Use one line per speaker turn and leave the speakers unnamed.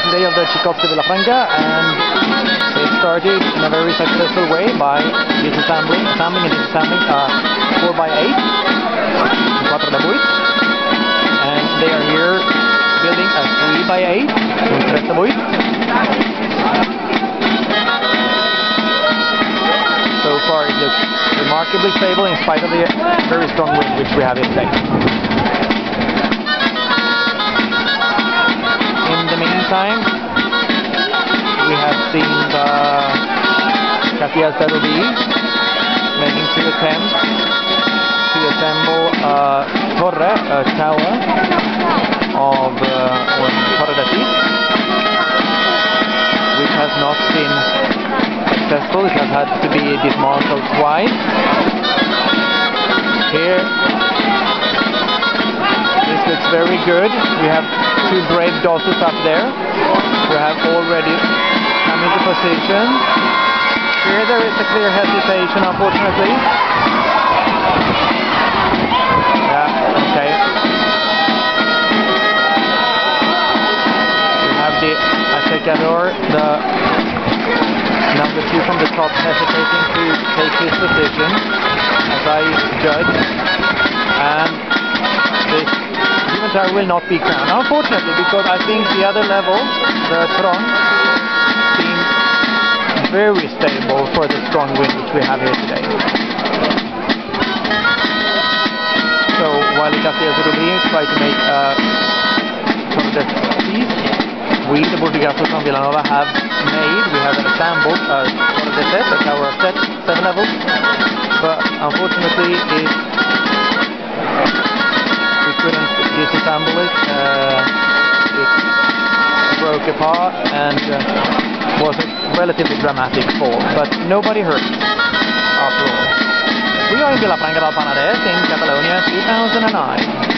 today of the Xicots de Vilafranca, and it started in a very successful way by disassembling and disassembling 4x8, 4x8, and they are here building a 3x8, 3x8. So far it looks remarkably stable in spite of the very strong wind which we have in today. In the meantime, we have seen the Casillas making 2 attempts to assemble a torre, a tower of torre d'assise, which has not been successful. It has had to be dismantled twice. Here, this looks very good. We have 2 brave dozers up there who have already come into position. Here there is a clear hesitation, unfortunately. Yeah, okay. We have the Xicots, the number 2 from the top, hesitating to take his position, as I judge, and this human tower will not be crowned, unfortunately, because I think the other level, the tron, seems very stable for the strong wind which we have here today. So while the Casillas try to make a piece, we, the Borghigatos from Villanova, have assembled a tower of 7 levels, but unfortunately we couldn't disassemble it. It broke apart and was a relatively dramatic fall, but nobody hurt after all. We are in Vilafranca del Penedès in Catalonia 2009.